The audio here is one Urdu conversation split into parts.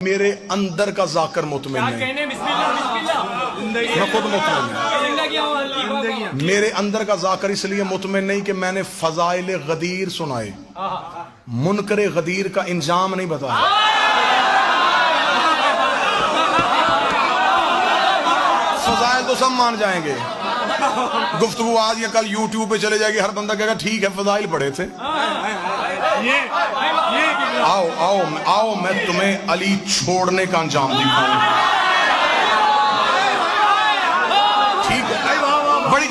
میرے اندر کا ذاکر مطمئن ہے، میں خود مطمئن ہوں۔ میرے اندر کا ذاکر اس لیے مطمئن نہیں کہ میں نے فضائل غدیر سنائے، منکر غدیر کا انجام نہیں بتایا۔ فضائل تو سب مان جائیں گے، گفتگو آج یا کل یوٹیوب پہ چلے جائے گی، ہر بندہ کہے گا ٹھیک ہے فضائل پڑھے تھے۔ آؤ آؤ آؤ میں تمہیں علی چھوڑنے کا انجام دکھاؤں۔ ٹھیک ہے، بڑی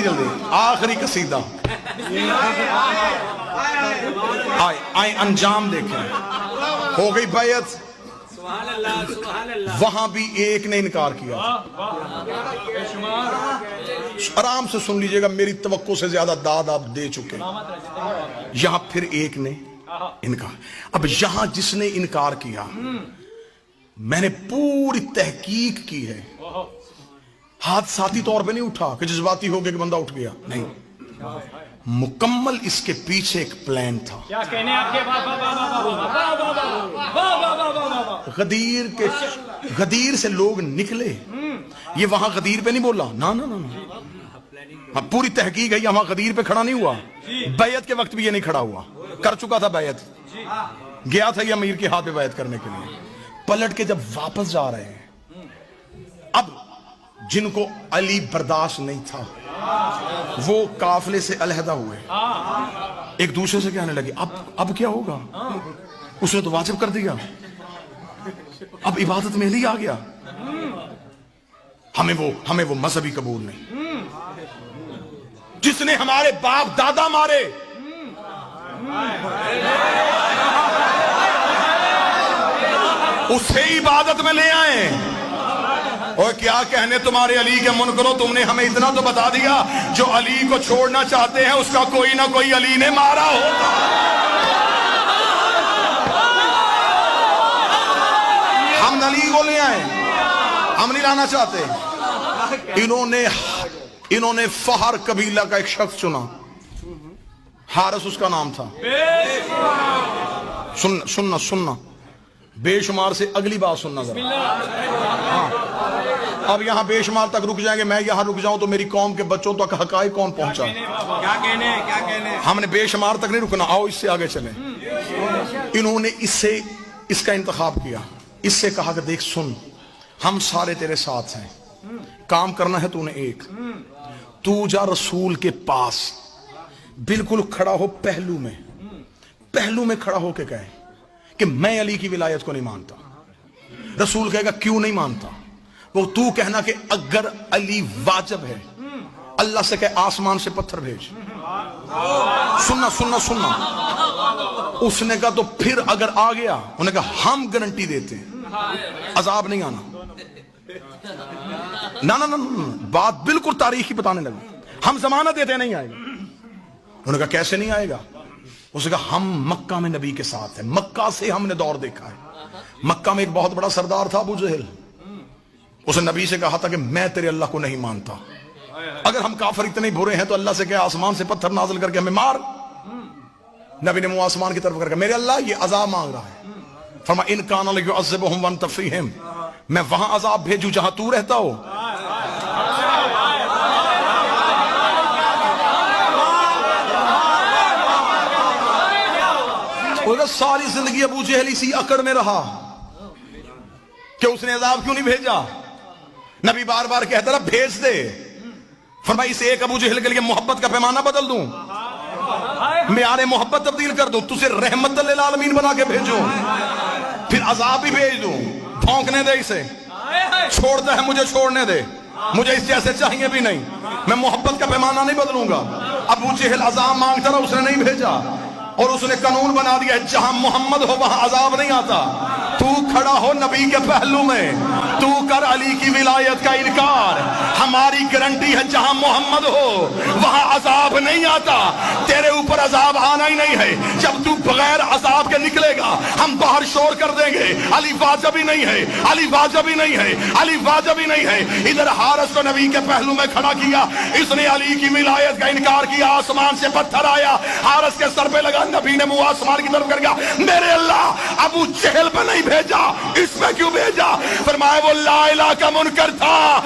جلدی آخری قصیدہ آئے انجام دیکھیں۔ ہو گئی بیعت، وہاں بھی ایک نے انکار کیا۔ آرام سے سن لیجئے گا، میری توقع سے زیادہ داد آپ دے چکے۔ یہاں پھر ایک نے انکار۔ اب یہاں جس نے انکار کیا، میں نے پوری تحقیق کی ہے، حادثاتی طور پہ نہیں اٹھا کہ جذباتی ہو گیا کہ بندہ اٹھ گیا، نہیں، مکمل اس کے پیچھے ایک پلان تھا۔ غدیر سے لوگ نکلے، یہ وہاں غدیر پہ نہیں بولا، نا نا نا، پوری تحقیق ہے، یہ وہاں غدیر پہ کھڑا نہیں ہوا، بیعت کے وقت بھی یہ نہیں کھڑا ہوا، کر چکا تھا بیعت، گیا تھا یہ امیر کے ہاتھ پہ بیعت کرنے کے لیے۔ پلٹ کے جب واپس جا رہے ہیں، اب جن کو علی برداشت نہیں تھا وہ قافلے سے علیحدہ ہوئے، ایک دوسرے سے کہنے لگے اب کیا ہوگا، اس نے تو واجب کر دیا، اب عبادت میں علی آ گیا، ہمیں وہ مذہبی قبول نہیں، جس نے ہمارے باپ دادا مارے، اسے عبادت میں لے آئے۔ اور کیا کہنے تمہارے علی کے منکروں، تم نے ہمیں اتنا تو بتا دیا، جو علی کو چھوڑنا چاہتے ہیں اس کا کوئی نہ کوئی علی نے مارا ہوتا۔ ہم علی کو لے آئے، ہم نہیں لانا چاہتے۔ انہوں نے فہر قبیلہ کا ایک شخص چنا، حارث اس کا نام تھا۔ سننا بے شمار سے اگلی بات سننا ذرا۔ اب یہاں بے شمار تک رک جائیں گے، میں یہاں رک جاؤں تو میری قوم کے بچوں تک حقائق کون پہنچا؟ کیا کہنے ہم نے بے شمار تک نہیں رکنا، آؤ اس سے آگے چلیں۔ انہوں نے اس کا انتخاب کیا، اس سے کہا کہ دیکھ سن، ہم سارے تیرے ساتھ ہیں، کام کرنا ہے تو نے ایک، تو جا رسول کے پاس، بالکل کھڑا ہو پہلو میں کھڑا ہو کے کہے کہ میں علی کی ولایت کو نہیں مانتا۔ رسول کہے گا کیوں نہیں مانتا؟ وہ تو کہنا کہ اگر علی واجب ہے، اللہ سے کہ آسمان سے پتھر بھیج۔ سننا اس نے کہا تو پھر اگر آ گیا، انہوں نے کہا ہم گارنٹی دیتے ہیں عذاب نہیں آنا۔ نا بات بالکل تاریخی بتانے لگے، ہم ضمانت دیتے نہیں آئے گا۔ انہوں نے کہا کیسے نہیں آئے گا؟ اس نے کہا ہم مکہ میں نبی کے ساتھ ہیں، مکہ سے ہم نے دور دیکھا ہے، مکہ میں ایک بہت بڑا سردار تھا ابو جہل، اس نے نبی سے کہا تھا کہ میں تیرے اللہ کو نہیں مانتا، اگر ہم کافر اتنے برے ہیں تو اللہ سے کہ آسمان سے پتھر نازل کر کے ہمیں مار۔ نبی نے منہ آسمان کی طرف کر کے میرے اللہ یہ عذاب مانگ رہا ہے، فرمایا ان کان لیعذبہم وانت فیہم، میں وہاں عذاب بھیجوں جہاں تو رہتا ہو۔ ساری زندگی ابو جہل اسی اکڑ میں رہا کہ اس نے عذاب کیوں نہیں بھیجا؟ نبی بار بار کہتا رہا بھیج دے، فرمایا اس ایک ابو جہل کے لیے محبت کا پیمانہ بدل دوں، معیار محبت تبدیل کر دوں، تجھے رحمت للعالمین بنا کے بھیجوں، پھر عذاب بھی بھیج دوں، بھونکنے دے اسے، چھوڑتا ہے مجھے چھوڑنے دے، مجھے اس جیسے چاہیے بھی نہیں، میں محبت کا پیمانہ نہیں بدلوں گا۔ ابو جہل عذاب مانگتا رہا، اس نے نہیں بھیجا، اور اس نے قانون بنا دیا جہاں محمد ہو وہاں عذاب نہیں آتا۔ تو کھڑا ہو نبی کے پہلو میں، تو کر علی کی ولایت کا انکار، ہماری گارنٹی ہے جہاں محمد ہو وہاں عذاب نہیں آتا، تیرے اوپر عذاب آنا ہی نہیں ہے۔ جب تو بغیر عذاب کے نکلے گا ہم باہر شور کر دیں گے علی واجب ہی نہیں ہے، علی واجب ہی نہیں ہے، علی واجب ہی نہیں ہے۔ ادھر حارث کو نبی کے پہلو میں کھڑا کیا، اس نے علی کی ولایت کا انکار کیا، آسمان سے پتھر آیا، حارث کے سر پہ لگا، نبی نے منہ آسمان کی طرف کر گیا، میرے اللہ ابو جہل پہ نہیں بھیجا، اس میں کیوں بھیجا؟ فرمایا وہ لا الہ کا منکر تھا،